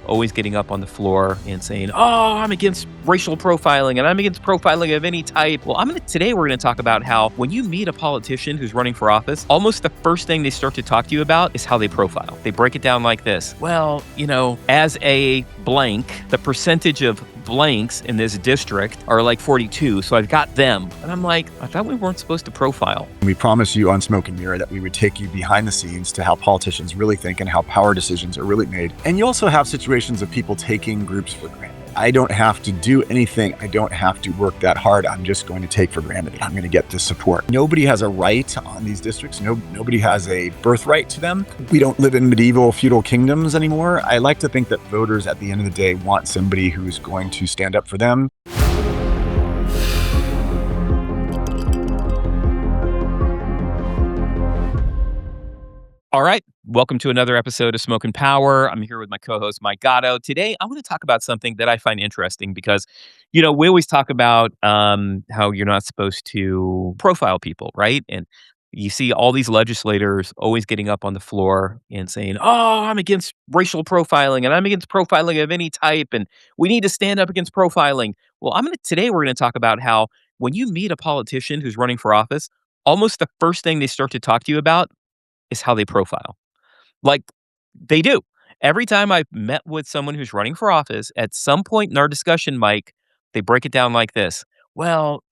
always getting up on the floor and saying, "Oh, I'm against racial profiling and I'm against profiling of any type." Well, today we're going to talk about how when you meet a politician who's running for office, almost the first thing they start to talk to you about is how they profile. They break it down like this. Well, as a blank, the percentage of blanks in this district are like 42, so I've got them. And I'm like, I thought we weren't supposed to profile. We promised you on Smoke and Mirror that we would take you behind the scenes to how politicians really think and how power decisions are really made. And you also have situations of people taking groups for granted. I don't have to do anything. I don't have to work that hard. I'm just going to take for granted that I'm going to get this support. Nobody has a right on these districts. Nobody has a birthright to them. We don't live in medieval feudal kingdoms anymore. I like to think that voters at the end of the day want somebody who's going to stand up for them. All right. Welcome to another episode of Smoke and Power. I'm here with my co-host, Mike Gatto. Today, I want to talk about something that I find interesting because, we always talk about how you're not supposed to profile people, right? And you see all these legislators always getting up on the floor and saying, "Oh, I'm against racial profiling and I'm against profiling of any type. And we need to stand up against profiling." Well, today we're going to talk about how when you meet a politician who's running for office, almost the first thing they start to talk to you about is how they profile. Like, they do. Every time I've met with someone who's running for office, at some point in our discussion, Mike, they break it down like this. Well,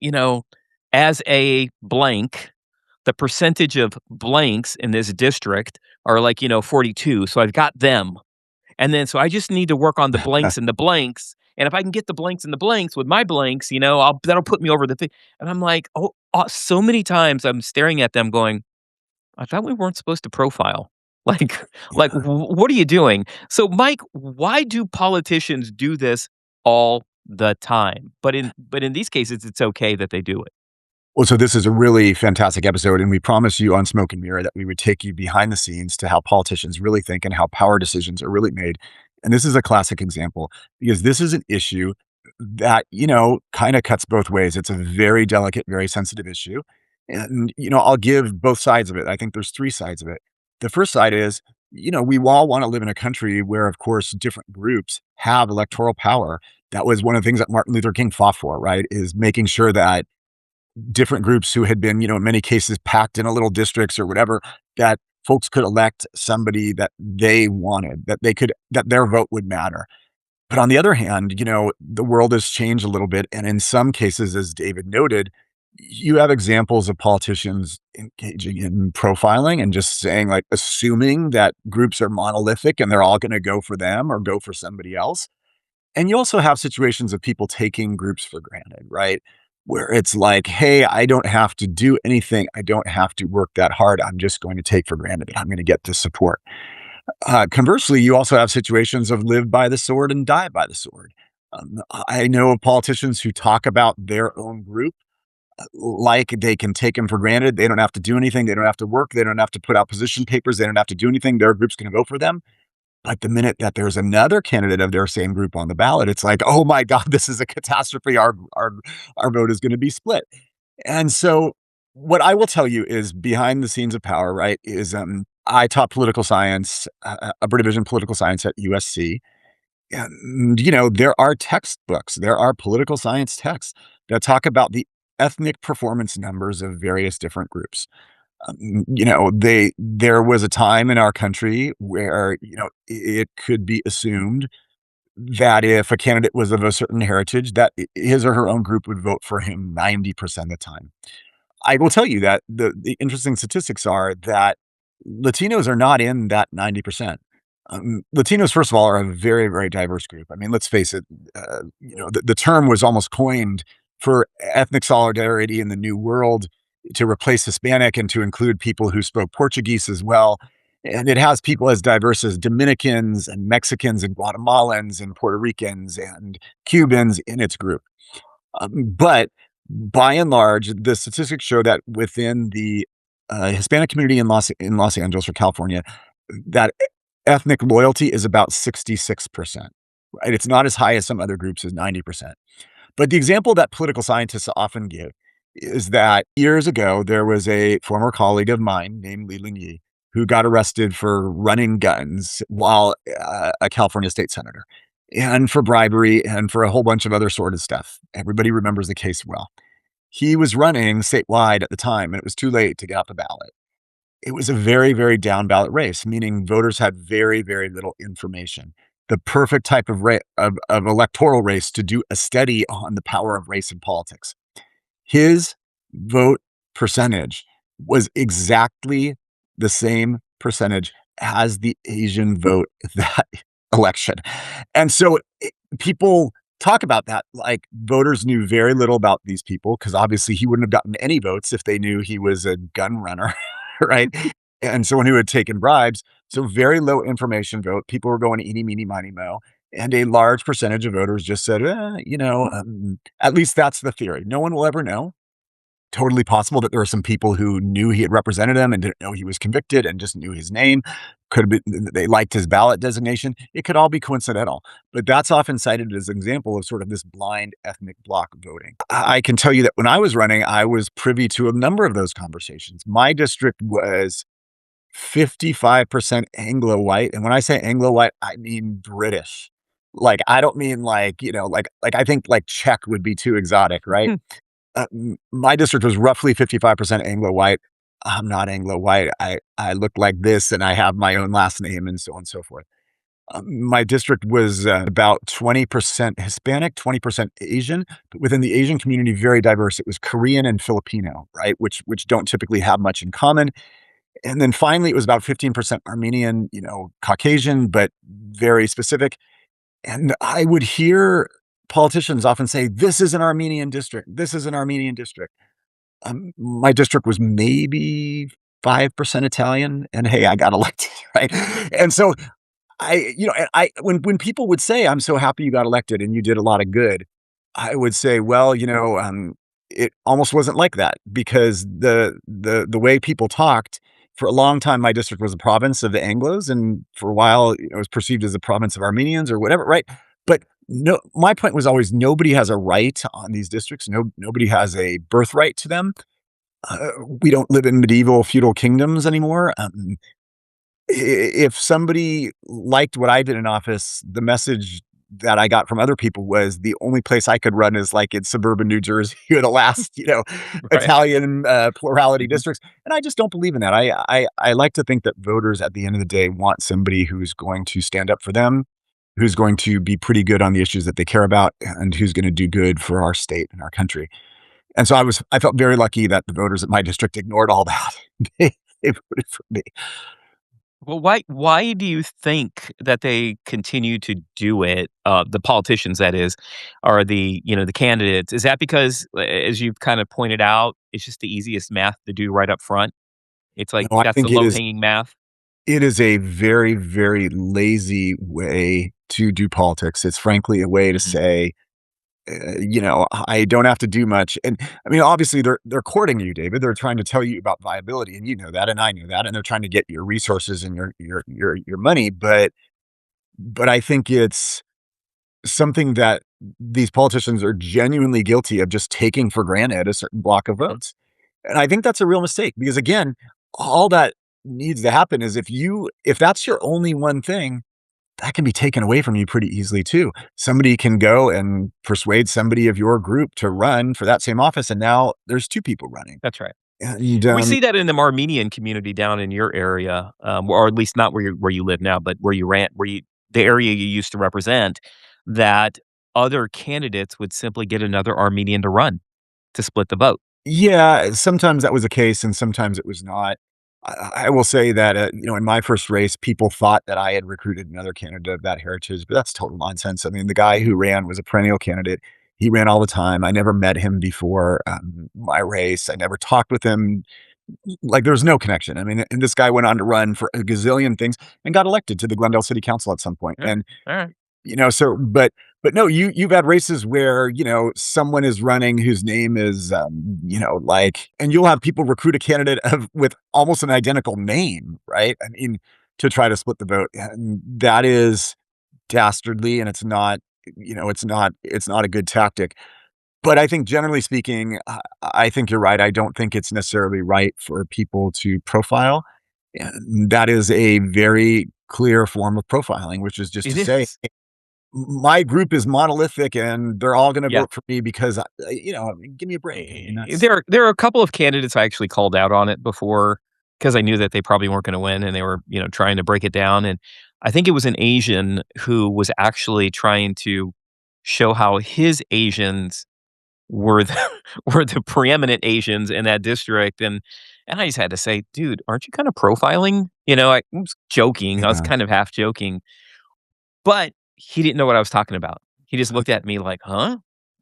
as a blank, the percentage of blanks in this district are like, 42. So I've got them. And then, so I just need to work on the blanks and the blanks. And if I can get the blanks and the blanks with my blanks, that'll put me over the thing. And I'm like, so many times I'm staring at them going, I thought we weren't supposed to profile. What are you doing? So, Mike, why do politicians do this all the time? But in these cases, it's okay that they do it. Well, so this is a really fantastic episode, and we promised you on Smoke and Mirror that we would take you behind the scenes to how politicians really think and how power decisions are really made. And this is a classic example because this is an issue that, kind of cuts both ways. It's a very delicate, very sensitive issue. And, I'll give both sides of it. I think there's three sides of it. The first side is, we all want to live in a country where, of course, different groups have electoral power. That was one of the things that Martin Luther King fought for, right? Is making sure that different groups who had been, in many cases packed in a little districts or whatever, that folks could elect somebody that they wanted, that their vote would matter. But on the other hand, the world has changed a little bit. And in some cases, as David noted, you have examples of politicians engaging in profiling and just saying, assuming that groups are monolithic and they're all going to go for them or go for somebody else. And you also have situations of people taking groups for granted, right? Where it's like, hey, I don't have to do anything. I don't have to work that hard. I'm just going to take for granted that I'm going to get this support. Conversely, you also have situations of live by the sword and die by the sword. I know of politicians who talk about their own group like they can take them for granted. They don't have to do anything. They don't have to work. They don't have to put out position papers. They don't have to do anything. Their group's going to vote for them. But the minute that there's another candidate of their same group on the ballot, it's like, oh my God, this is a catastrophe. Our vote is going to be split. And so what I will tell you is behind the scenes of power, right, is I taught political science, upper division political science at USC. And, there are textbooks, there are political science texts that talk about the ethnic performance numbers of various different groups. There was a time in our country where, it could be assumed that if a candidate was of a certain heritage, that his or her own group would vote for him 90% of the time. I will tell you that the interesting statistics are that Latinos are not in that 90%. Latinos, first of all, are a very, very diverse group. Let's face it, the term was almost coined for ethnic solidarity in the New World to replace Hispanic and to include people who spoke Portuguese as well. And it has people as diverse as Dominicans and Mexicans and Guatemalans and Puerto Ricans and Cubans in its group. But by and large, the statistics show that within the Hispanic community in Los Angeles or California, that ethnic loyalty is about 66%. Right? It's not as high as some other groups as 90%. But the example that political scientists often give is that years ago, there was a former colleague of mine named Li Lingyi who got arrested for running guns while a California state senator, and for bribery and for a whole bunch of other sort of stuff. Everybody remembers the case well. He was running statewide at the time, and it was too late to get out the ballot. It was a very, very down ballot race, meaning voters had very, very little information. The perfect type of electoral race to do a study on the power of race in politics. His vote percentage was exactly the same percentage as the Asian vote that election. And so people talk about that like voters knew very little about these people because obviously he wouldn't have gotten any votes if they knew he was a gun runner, right? And someone who had taken bribes. So very low information vote. People were going eeny, meeny, miny, mo. And a large percentage of voters just said, at least that's the theory. No one will ever know. Totally possible that there were some people who knew he had represented them and didn't know he was convicted and just knew his name. Could have been they liked his ballot designation. It could all be coincidental, but that's often cited as an example of sort of this blind ethnic bloc voting. I can tell you that when I was running, I was privy to a number of those conversations. My district was 55% Anglo white, and when I say Anglo white, I mean British. Like, I don't mean like, I think like Czech would be too exotic, right? My district was roughly 55% Anglo white. I'm not Anglo white. I look like this and I have my own last name and so on and so forth. My district was about 20% Hispanic, 20% Asian, but within the Asian community, very diverse. It was Korean and Filipino, right? Which don't typically have much in common. And then finally, it was about 15% Armenian, Caucasian, but very specific. And I would hear politicians often say, "This is an Armenian district. This is an Armenian district." My district was maybe 5% Italian, and hey, I got elected, right? And so and when people would say, "I'm so happy you got elected and you did a lot of good," I would say, "Well, it almost wasn't like that because the way people talked for a long time, my district was a province of the Anglos, and for a while, it was perceived as a province of Armenians or whatever, right? But no, my point was always nobody has a right on these districts. Nobody has a birthright to them. We don't live in medieval feudal kingdoms anymore. If somebody liked what I did in office, the message that I got from other people was the only place I could run is like in suburban New Jersey or the last, Right. Italian plurality Mhm. districts. And I just don't believe in that. I like to think that voters at the end of the day want somebody who's going to stand up for them, who's going to be pretty good on the issues that they care about, and who's going to do good for our state and our country. And so I felt very lucky that the voters at my district ignored all that. They voted for me. Well, why do you think that they continue to do it? The politicians, that is, are the candidates. Is that because, as you've kind of pointed out, it's just the easiest math to do right up front? It's like No, I that's the think low hanging math. it is a very, very lazy way to do politics. It's frankly a way to Mhm. say, I don't have to do much. And I mean, obviously they're courting you, David. They're trying to tell you about viability, and you know that, and I know that, and they're trying to get your resources and your money. But I think it's something that these politicians are genuinely guilty of just taking for granted a certain block of Mhm. votes. And I think that's a real mistake because again, all that needs to happen is if that's your only one thing, that can be taken away from you pretty easily too. Somebody can go and persuade somebody of your group to run for that same office, and now there's 2 people running. That's right. And, We see that in the Armenian community down in your area, or at least not where you live now, but the area you used to represent. That other candidates would simply get another Armenian to run to split the vote. yeah, sometimes that was the case and sometimes it was not. I will say that, in my first race, people thought that I had recruited another candidate of that heritage, but that's total nonsense. I mean, the guy who ran was a perennial candidate. He ran all the time. I never met him before my race. I never talked with him. Like, there was no connection. I mean, and this guy went on to run for a gazillion things and got elected to the Glendale City Council at some point. Yeah, And alright. so but no, you've had races where, someone is running whose name is, and you'll have people recruit a candidate with almost an identical name, right? I mean, to try to split the vote, and that is dastardly, and it's not a good tactic. But I think generally speaking, I think you're right. I don't think it's necessarily right for people to profile And that is a very clear form of profiling, which is just It to say, is. my group is monolithic and they're all going to Yeah. vote for me because, give me a break. I mean, that's, There are a couple of candidates I actually called out on it before because I knew that they probably weren't gonna win, and they were, trying to break it down, and I think it was an Asian who was actually trying to show how his Asians were the were the preeminent Asians in that district, and I just had to say, "Dude, aren't you kinda profiling?" I was joking, I was yeah. kind of half joking, but he didn't know what I was talking about. He just looked at me like, "Huh?"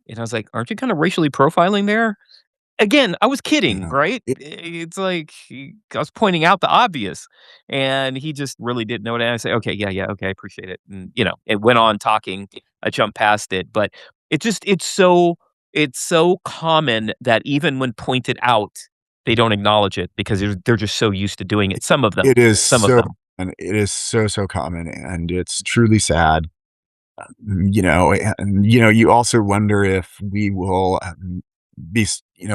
And I was like, "Aren't you kinda racially profiling there?" Again, I was kidding, Yeah. right? It, It's like I was pointing out the obvious, and he just really didn't know what I say, "Okay, yeah, yeah, okay, I appreciate it." And, it went on talking. I jumped past it, but it's so common that even when pointed out, they don't acknowledge it because they're just so used to doing it. Some of them, it is some of so, them. and it is so, so common and it's truly sad. And, you also wonder if we will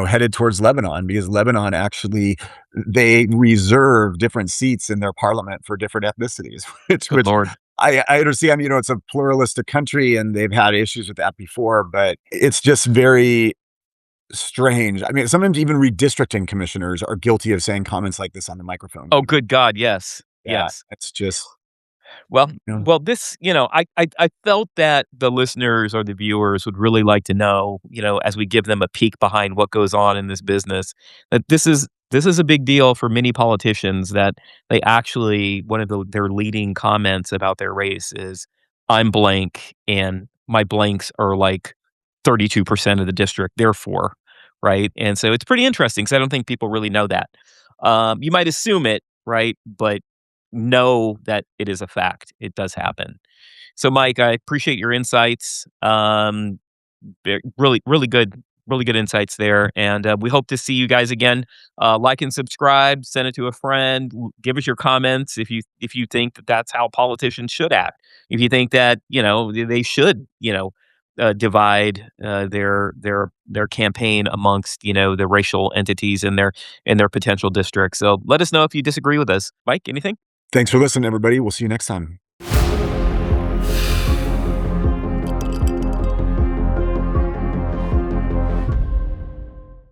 headed towards Lebanon because Lebanon actually, they reserve different seats in their parliament for different ethnicities, Good which lord. I understand, it's a pluralistic country and they've had issues with that before, but it's just very strange. I mean, sometimes even redistricting commissioners are guilty of saying comments like this on the microphone. Oh, good god, yes, Yeah, yes. it's just, Well you know, well, this I felt that the listeners or the viewers would really like to know, as we give them a peek behind what goes on in this business, that this is a big deal for many politicians that they actually one of their leading comments about their race is, "I'm blank, and my blanks are like 32% of the district, therefore," right? And so it's pretty interesting because I don't think people really know that. You might assume it, right? But know that it is a fact. It does happen. So, Mike, I appreciate your insights. Really good insights there, and we hope to see you guys again. Like and subscribe. Send it to a friend. Give us your comments if you think that that's how politicians should act. If you think that they should divide their campaign amongst the racial entities in their potential districts. So let us know if you disagree with us. Mike, anything? thanks for listening, everybody. We'll see you next time.